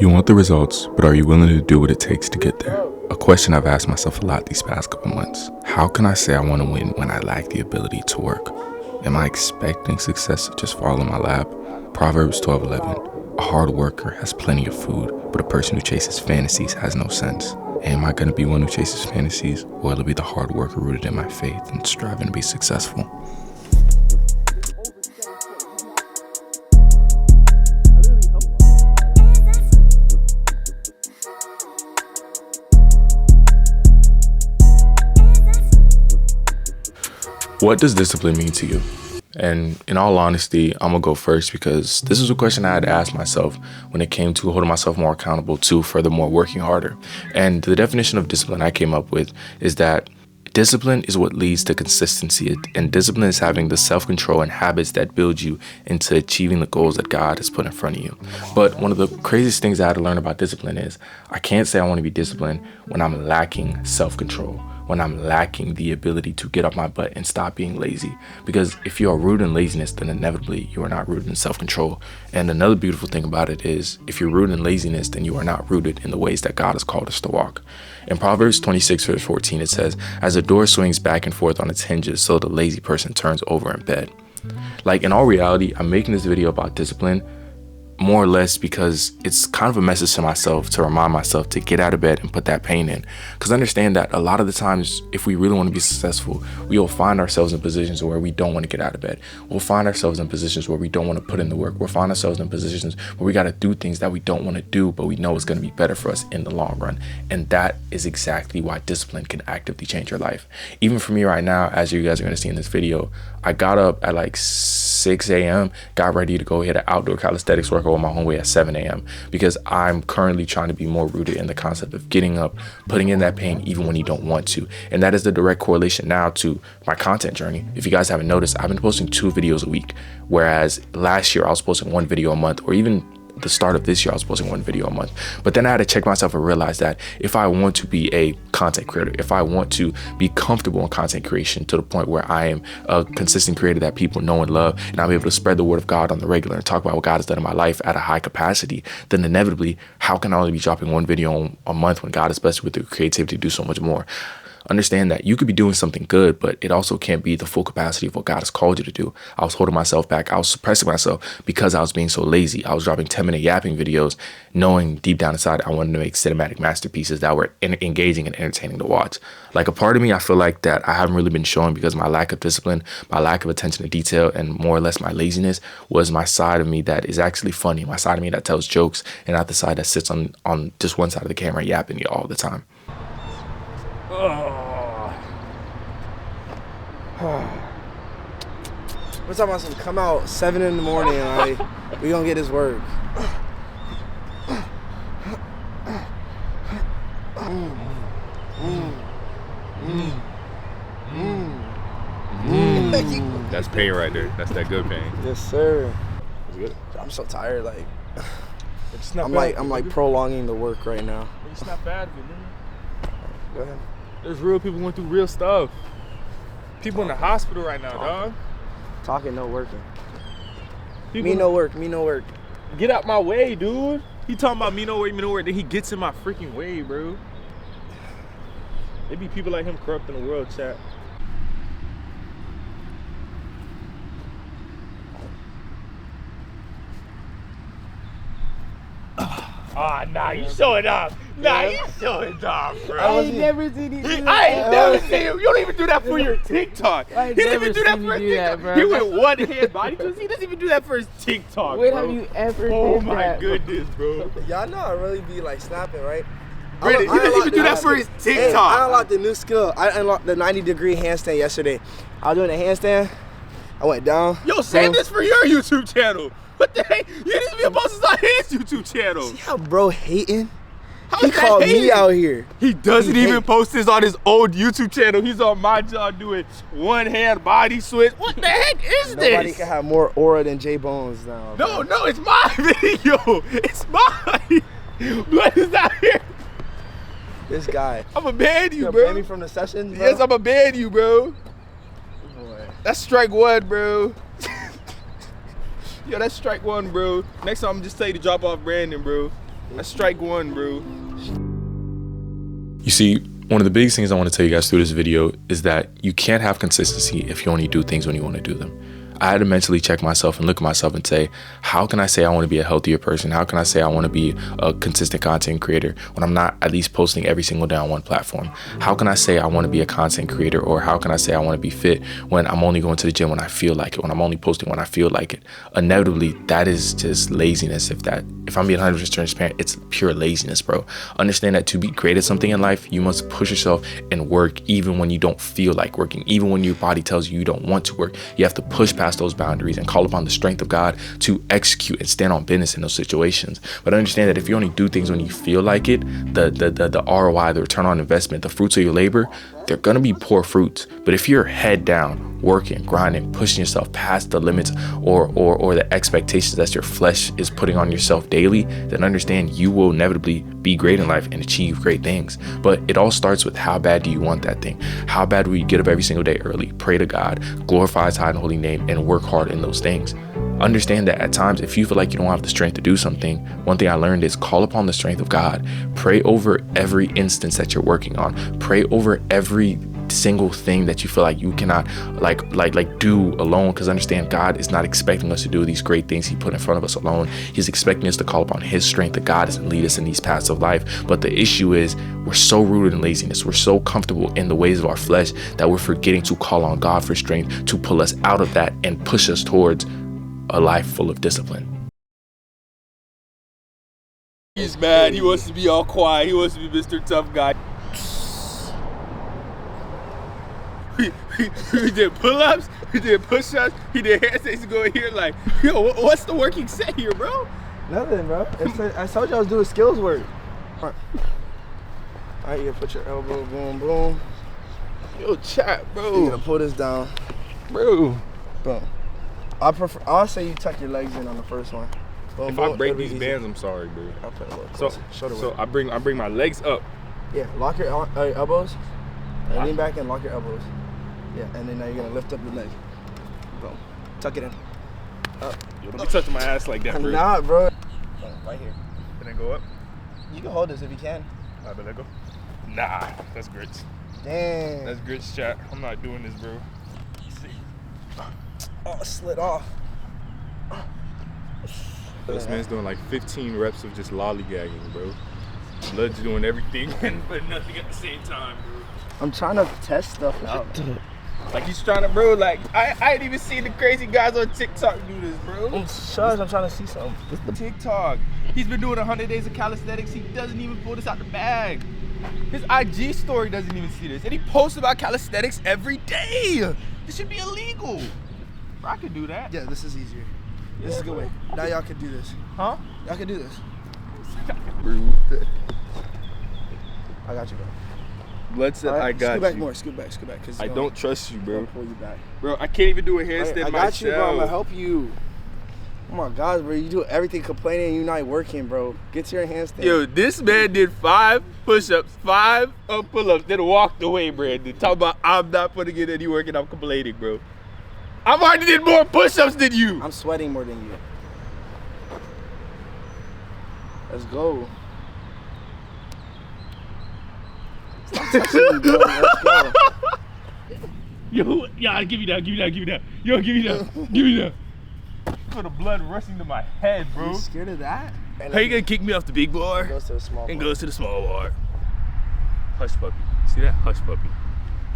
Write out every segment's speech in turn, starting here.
You want the results, but are you willing to do what it takes to get there? A question I've asked myself a lot these past couple months. How can I say I want to win when I lack the ability to work? Am I expecting success to just fall in my lap? Proverbs 12:11. A hard worker has plenty of food, but a person who chases fantasies has no sense. Am I going to be one who chases fantasies, or will it be the hard worker rooted in my faith and striving to be successful? What does discipline mean to you? And in all honesty, I'm gonna go first because this is a question I had to ask myself when it came to holding myself more accountable to furthermore working harder. And the definition of discipline I came up with is that discipline is what leads to consistency, and discipline is having the self-control and habits that build you into achieving the goals that God has put in front of you. But one of the craziest things I had to learn about discipline is I can't say I want to be disciplined when I'm lacking self-control, when I'm lacking the ability to get off my butt and stop being lazy. Because if you are rooted in laziness, then inevitably you are not rooted in self-control. And another beautiful thing about it is if you're rooted in laziness, then you are not rooted in the ways that God has called us to walk. In Proverbs 26 verse 14, it says, "As a door swings back and forth on its hinges, so the lazy person turns over in bed." Like, in all reality, I'm making this video about discipline more or less because it's kind of a message to myself to remind myself to get out of bed and put that pain in. Because understand that a lot of the times, if we really want to be successful, we will find ourselves in positions where we don't want to get out of bed. We'll find ourselves in positions where we don't want to put in the work. We'll find ourselves in positions where we got to do things that we don't want to do, but we know it's going to be better for us in the long run. And that is exactly why discipline can actively change your life. Even for me right now, as you guys are going to see in this video, I got up at like 6 a.m., got ready to go hit an outdoor calisthenics workout on my home way at 7 a.m. because I'm currently trying to be more rooted in the concept of getting up, putting in that pain even when you don't want to. And that is the direct correlation now to my content journey. If you guys haven't noticed, I've been posting 2 videos a week, whereas last year I was posting 1 video a month, or even the start of this year I was posting 1 video a month. But then I had to check myself and realize that if I want to be a content creator, if I want to be comfortable in content creation to the point where I am a consistent creator that people know and love, and I'm able to spread the word of God on the regular and talk about what God has done in my life at a high capacity, then inevitably, how can I only be dropping 1 video a month when God has blessed you with the creativity to do so much more? Understand that you could be doing something good, but it also can't be the full capacity of what God has called you to do. I was holding myself back. I was suppressing myself because I was being so lazy. I was dropping 10-minute yapping videos, knowing deep down inside I wanted to make cinematic masterpieces that were engaging and entertaining to watch. Like, a part of me, I feel like that I haven't really been showing because my lack of discipline, my lack of attention to detail, and more or less my laziness was my side of me that is actually funny, my side of me that tells jokes, and not the side that sits on just one side of the camera yapping you all the time. We're talking about some come out 7 in the morning, like, we gonna get this work. That's pain right there. That's that good pain. Yes, sir. That's good. I'm so tired, like, It's not I'm like prolonging the work right now. It's not bad, man. Go ahead. There's real people going through real stuff. People in the hospital right now, dog. Talking, no working. People, Me no work. Get out my way, dude. He talking about me no work. Then he gets in my freaking way, bro. There be people like him corrupting the world, chat. Ah, nah, you showing off. Nah, you showing off, bro. I ain't never seen you do that. I ain't never seen him. You don't even do that for your TikTok. I He didn't never even do that seen for you his do that, TikTok. bro. He went one hand body twist. He doesn't even do that for his TikTok, When bro. have you ever Oh did my that? goodness, bro. Y'all know I really be like snapping, right? Brandon, he doesn't even do that for his Hey, TikTok. I unlocked a new skill. I unlocked the 90-degree handstand yesterday. I was doing a handstand. I went down. Yo, save boom. this for your YouTube channel. What the heck? You didn't even post this on his YouTube channel. See how bro hating? How He is that called me hating? out here. He doesn't He even hate. post this on his old YouTube channel. He's on my job doing one hand body switch. What the heck is Nobody this? can have more aura than J Bones now. No, it's my video. It's mine. What is out here? This guy. I'ma ban you, You bro. ban me from the session, bro? Yes, I'ma ban you, bro. Boy. That's strike 1, bro. Yo, that's strike 1, bro. Next time I'm just tell you to drop off Brandon, bro. That's strike one, bro. You see, one of the biggest things I want to tell you guys through this video is that you can't have consistency if you only do things when you want to do them. I had to mentally check myself and look at myself and say, how can I say I want to be a healthier person? How can I say I want to be a consistent content creator when I'm not at least posting every single day on one platform? How can I say I want to be a content creator, or how can I say I want to be fit when I'm only going to the gym when I feel like it, when I'm only posting when I feel like it? Inevitably, that is just laziness. If I'm being 100% transparent, it's pure laziness, bro. Understand that to be great at something in life, you must push yourself and work even when you don't feel like working, even when your body tells you you don't want to work. You have to push past those boundaries and call upon the strength of God to execute and stand on business in those situations. But understand that if you only do things when you feel like it, the ROI, the return on investment, the fruits of your labor, they're gonna be poor fruits. But if you're head down, working, grinding, pushing yourself past the limits or the expectations that your flesh is putting on yourself daily, then understand you will inevitably be great in life and achieve great things. But it all starts with, how bad do you want that thing? How bad will you get up every single day early, pray to God, glorify His high and holy name, and work hard in those things? Understand that at times, if you feel like you don't have the strength to do something, one thing I learned is call upon the strength of God. Pray over every instance that you're working on. Pray over every single thing that you feel like you cannot do alone, because understand, God is not expecting us to do these great things He put in front of us alone. He's expecting us to call upon His strength, to guide us and lead us in these paths of life. But the issue is, we're so rooted in laziness, we're so comfortable in the ways of our flesh, that we're forgetting to call on God for strength to pull us out of that and push us towards a life full of discipline. He's mad. He wants to be all quiet. He wants to be Mr. Tough Guy. He did pull-ups, he did push-ups, he did handstands. Go here like, yo, what's the working set here, bro? Nothing, bro. I told you I was doing skills work. All right, you gotta put your elbow, boom, boom. Yo, chat, bro. You're gonna pull this down, Bro. boom. I'll say you tuck your legs in on the first one. Boom, If boom, I break it'll be these easy. bands, I'm sorry, bro. I'll put it a little So, closer. Shoulder so work. I bring my legs up. Yeah, lock your elbows. And lean back and lock your elbows. Yeah, and then now you're gonna lift up your leg. Boom. Tuck it in. Up. Yo, don't be touching my ass like that, I'm bro. not, bro. Boom, right here. Can I go up? You can hold this if you can. I better go. Nah, that's grits. Damn. That's grits, chat. I'm not doing this, bro. Oh, it slid off. This man's doing like 15 reps of just lollygagging, bro. Blood's doing everything but nothing at the same time, bro. I'm trying to test stuff out. Like he's trying to, bro, like, I ain't even seen the crazy guys on TikTok do this, bro. Shush, I'm trying to see something. TikTok. He's been doing 100 days of calisthenics. He doesn't even pull this out the bag. His IG story doesn't even see this. And he posts about calisthenics every day. This should be illegal. Bro, I could do that. Yeah, this is easier. This is a good way. Now y'all can do this. Huh? Y'all can do this. Bro. I got you, bro. Blood said, All right, I got scoot back you. more, scoot back. Cause I don't trust you, I'm bro. gonna pull you back. Bro, I can't even do a handstand I got myself. you, bro. I'm gonna help you. Oh my God, bro. You do everything complaining and you're not working, bro. Get to your handstand. Yo, this man did 5 push-ups, 5 pull-ups, then walked away, Brandon. Talk about I'm not putting in any work and I'm complaining, bro. I've already did more push-ups than you. I'm sweating more than you. Let's go. Stop touching me, bro. Let's go. Yo, yeah, give me that. Yo, give me that. Feel the blood rushing to my head, bro. You scared of that? How you gonna kick me off the big bar Goes to the small and bar. goes to the small bar? Hush puppy. See that? Hush puppy.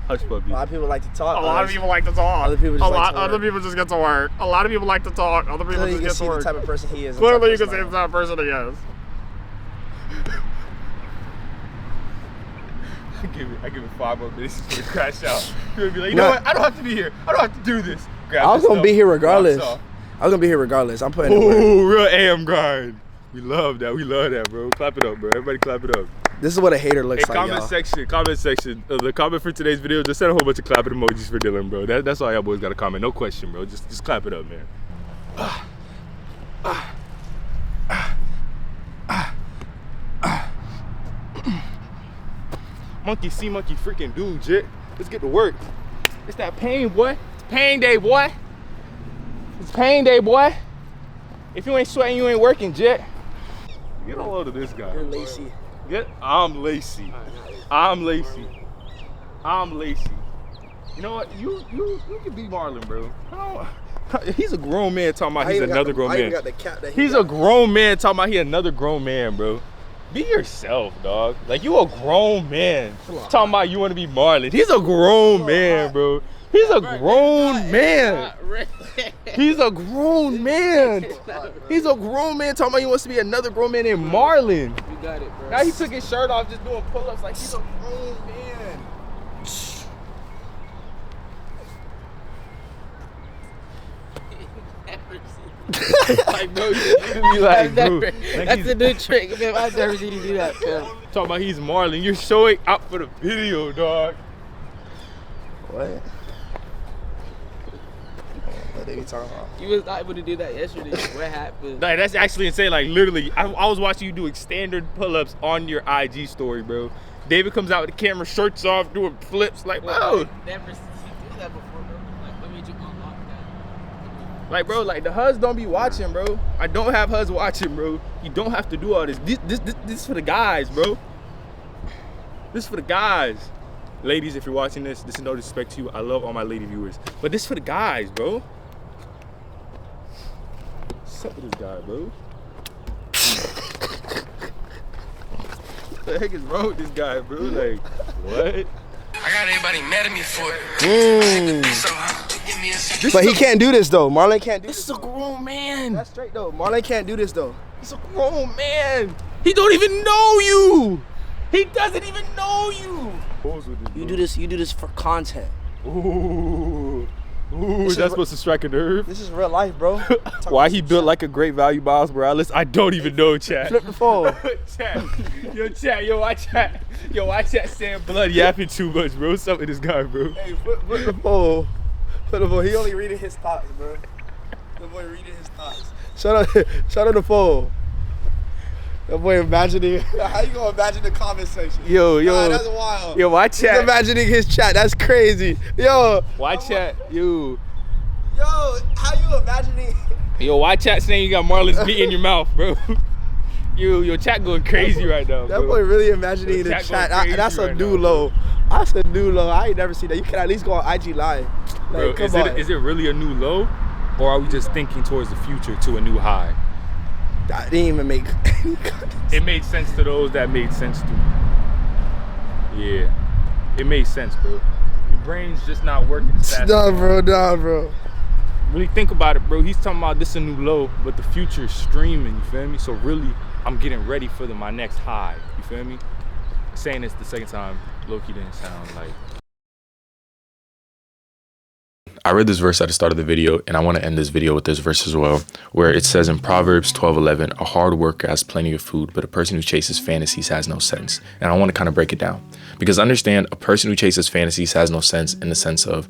Hush puppy. A lot of people like to talk. A lot of people like to talk. Other people just like to Other work. people just get to work. A lot of people like to talk. Other people Clearly you just can get to see the work. type of person he is. and Clearly you type can of see the type of person he is. I give it 5 more minutes to crash out. You're gonna be like, you No. know what? I don't have to be here. I don't have to do this. Grab I was this gonna stuff, be here bounce regardless. off. I was gonna be here regardless. I'm putting in work. Ooh, real AM grind. We love that. We love that, bro. Clap it up, bro. Everybody clap it up. This is what a hater looks Hey, like, comment y'all. section. The comment for today's video, just send a whole bunch of clapping emojis for Dylan, bro. That's all y'all boys got to comment. No question, bro. Just clap it up, man. Monkey see, monkey freaking do, jit. Let's get to work. It's that pain, boy. It's pain day, boy. It's pain day, boy. If you ain't sweating, you ain't working, jit. Get a load of this guy. You're lazy. I'm lazy. I'm lazy. I'm lazy. You know what? You can be Marlon, bro. He's a grown man talking about he's another grown man. He's a grown man talking about he another grown man, bro. Be yourself, dog. Like, you a grown man talking about you want to be Marlon. He's a grown man, bro. He's a grown man. He's a grown man. He's a grown man talking about he wants to be another grown man named Marlon. You got it, bro. Now he took his shirt off just doing pull-ups like he's a grown man. Like, bro, you literally like, bro. That's a new trick, man. I've never seen you do that, Phil. Talking about he's Marlon. You're showing out for the video, dog. What? What are you talking about? You was not able to do that yesterday. What happened? Like, that's actually insane. Like, literally, I was watching you do standard pull-ups on your IG story, bro. David comes out with the camera, shirts off, doing flips. Like, bro. Never seen you do that before, bro. Like, what made you unlock that? Like, bro, like, the HUDs don't be watching, bro. I don't have HUDs watching, bro. You don't have to do all this. This is for the guys, bro. This is for the guys. Ladies, if you're watching this is no disrespect to you. I love all my lady viewers. But this is for the guys, bro. What's up with this guy, bro? What the heck is wrong with this guy, bro? Like, what? I got everybody mad at me for it. So, But he can't do this though. Marlon can't do this. This is a grown man. That's straight though. Marlon can't do this though. He's a grown man. He don't even know you. He doesn't even know you. You do this for content. Ooh, is that supposed to strike a nerve? This is real life, bro. Why he built like a great value Miles Morales? I don't even know, chat. Flip the phone. Chat. Yo, I chat saying blood yapping too much, bro. What's up with this guy, bro? Hey, flip the phone. Flip the phone. He only reading his thoughts, bro. The boy reading his thoughts. Shut up the phone. That boy imagining. How you gonna imagine the comment section? Yo. Nah, that's wild. Yo, why He's chat? imagining his chat. That's crazy. Yo. Why chat? Yo, How you imagining? why chat saying you got Marlon's meat in your mouth, bro? Your chat going crazy right now, That bro. boy really imagining the Chat chat. going crazy That's a right new now, low. That's a new low. I ain't never seen that. You can at least go on IG Live. Like, Bro, come on. is it really a new low, or are we just thinking towards the future to a new high? That didn't even make any It made sense to those that made sense to. Yeah, it made sense, bro. Your brain's just not working fast. Nah, bro. Really think about it, bro. He's talking about this a new low, but the future is streaming, you feel me? So really, I'm getting ready for my next high, you feel me? Saying this the second time, Loki didn't sound like. I read this verse at the start of the video, and I want to end this video with this verse as well, where it says in Proverbs 12:11, a hard worker has plenty of food, but a person who chases fantasies has no sense. And I want to kind of break it down, because understand, a person who chases fantasies has no sense in the sense of,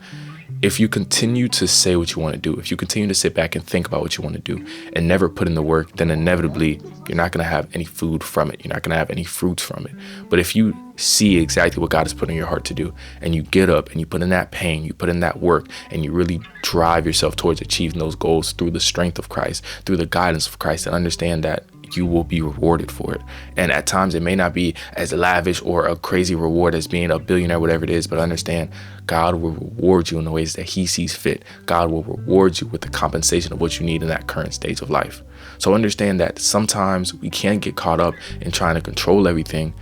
if you continue to say what you want to do, if you continue to sit back and think about what you want to do and never put in the work, then inevitably you're not going to have any food from it. You're not going to have any fruits from it. But if you see exactly what God has put in your heart to do, and you get up and you put in that pain, you put in that work, and you really drive yourself towards achieving those goals through the strength of Christ, through the guidance of Christ, and understand that you will be rewarded for it. And at times it may not be as lavish or a crazy reward as being a billionaire, whatever it is, but understand God will reward you in the ways that he sees fit. God will reward you with the compensation of what you need in that current stage of life. So understand that sometimes we can get caught up in trying to control everything,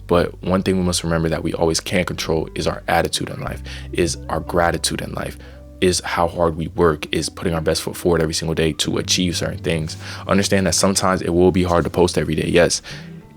but one thing we must remember that we always can control is our attitude in life, is our gratitude in life, is how hard we work, is putting our best foot forward every single day to achieve certain things. Understand that sometimes it will be hard to post every day. Yes,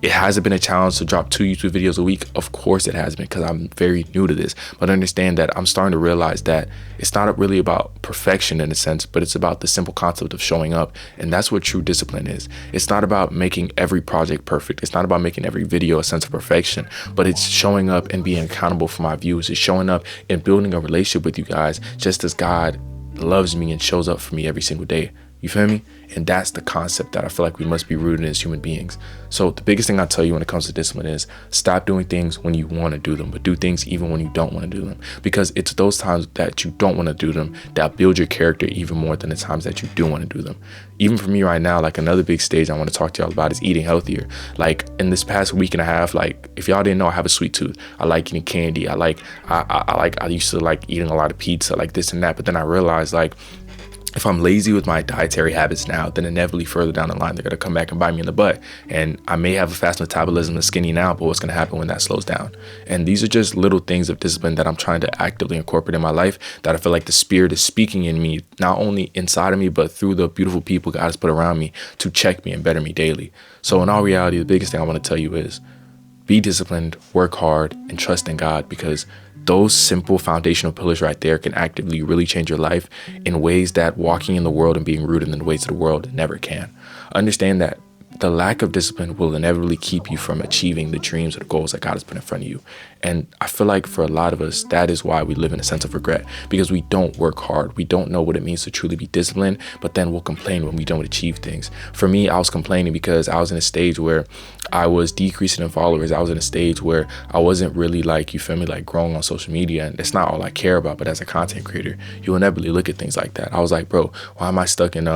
it hasn't been a challenge to drop 2 YouTube videos a week. Of course it has been, because I'm very new to this. But understand that I'm starting to realize that it's not really about perfection in a sense, but it's about the simple concept of showing up. And that's what true discipline is. It's not about making every project perfect. It's not about making every video a sense of perfection, but it's showing up and being accountable for my views. It's showing up and building a relationship with you guys, just as God loves me and shows up for me every single day. You feel me? And that's the concept that I feel like we must be rooted in as human beings. So the biggest thing I tell you when it comes to discipline is stop doing things when you want to do them, but do things even when you don't want to do them. Because it's those times that you don't want to do them that build your character even more than the times that you do want to do them. Even for me right now, like another big stage I want to talk to y'all about is eating healthier. Like in this past week and a half, like if y'all didn't know, I have a sweet tooth. I like eating candy. I used to like eating a lot of pizza, like this and that. But then I realized like, if I'm lazy with my dietary habits now, then inevitably further down the line, they're going to come back and bite me in the butt. And I may have a fast metabolism and skinny now, but what's going to happen when that slows down? And these are just little things of discipline that I'm trying to actively incorporate in my life that I feel like the Spirit is speaking in me, not only inside of me, but through the beautiful people God has put around me to check me and better me daily. So in all reality, the biggest thing I want to tell you is be disciplined, work hard, and trust in God, because those simple foundational pillars right there can actively really change your life in ways that walking in the world and being rooted in the ways of the world never can. Understand that the lack of discipline will inevitably keep you from achieving the dreams or the goals that God has put in front of you. And I feel like for a lot of us, that is why we live in a sense of regret, because we don't work hard. We don't know what it means to truly be disciplined, but then we'll complain when we don't achieve things. For me, I was complaining because I was in a stage where I was decreasing in followers. I was in a stage where I wasn't really like, you feel me, like growing on social media. And it's not all I care about, but as a content creator, you'll inevitably look at things like that. I was like, bro, why am I stuck in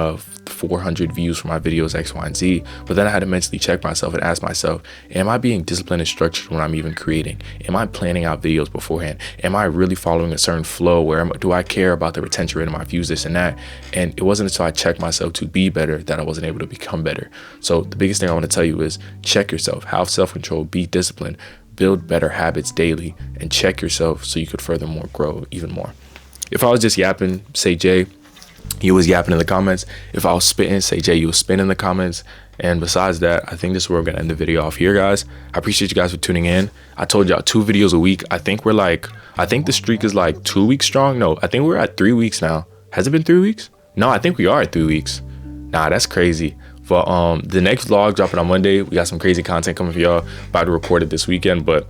400 views for my videos, X, Y, and Z? But then I had to mentally check myself and ask myself, am I being disciplined and structured when I'm even creating? Am I planning out videos beforehand? Am I really following a certain flow? Do I care about the retention rate of my views, this and that? And it wasn't until I checked myself to be better that I wasn't able to become better. So the biggest thing I want to tell you is check yourself, have self-control, be disciplined, build better habits daily, and check yourself so you could furthermore grow even more. If I was just yapping, say Jay, you was yapping in the comments. If I was spitting, say Jay, you was spitting in the comments. And besides that, I think this is where we're gonna end the video off here, guys. I appreciate you guys for tuning in. I told y'all 2 videos a week. I think the streak is like 2 weeks strong. No, I think we're at 3 weeks now. Has it been 3 weeks? No, I think we are at 3 weeks. Nah, that's crazy. But the next vlog dropping on Monday. We got some crazy content coming for y'all. About to record it this weekend, but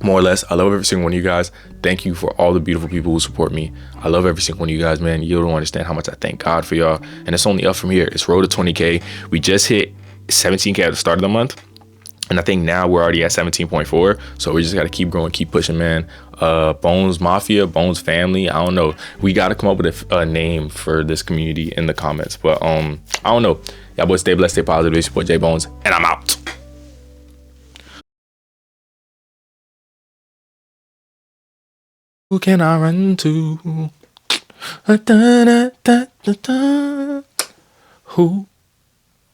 more or less, I love every single one of you guys. Thank you for all the beautiful people who support me. I love every single one of you guys, man. You don't understand how much I thank God for y'all. And it's only up from here. It's road to 20K. We just hit 17K at the start of the month. And I think now we're already at 17.4. So we just got to keep growing, keep pushing, man. Bones Mafia, Bones Family. I don't know. We got to come up with a name for this community in the comments. But I don't know. Y'all boys stay blessed, stay positive. It's your boy J Bones, and I'm out. Who can I run to? Who? I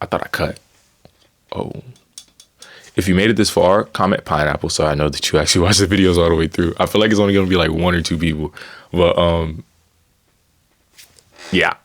thought I cut. Oh. If you made it this far, comment pineapple so I know that you actually watched the videos all the way through. I feel like it's only gonna be like 1 or 2 people. But yeah.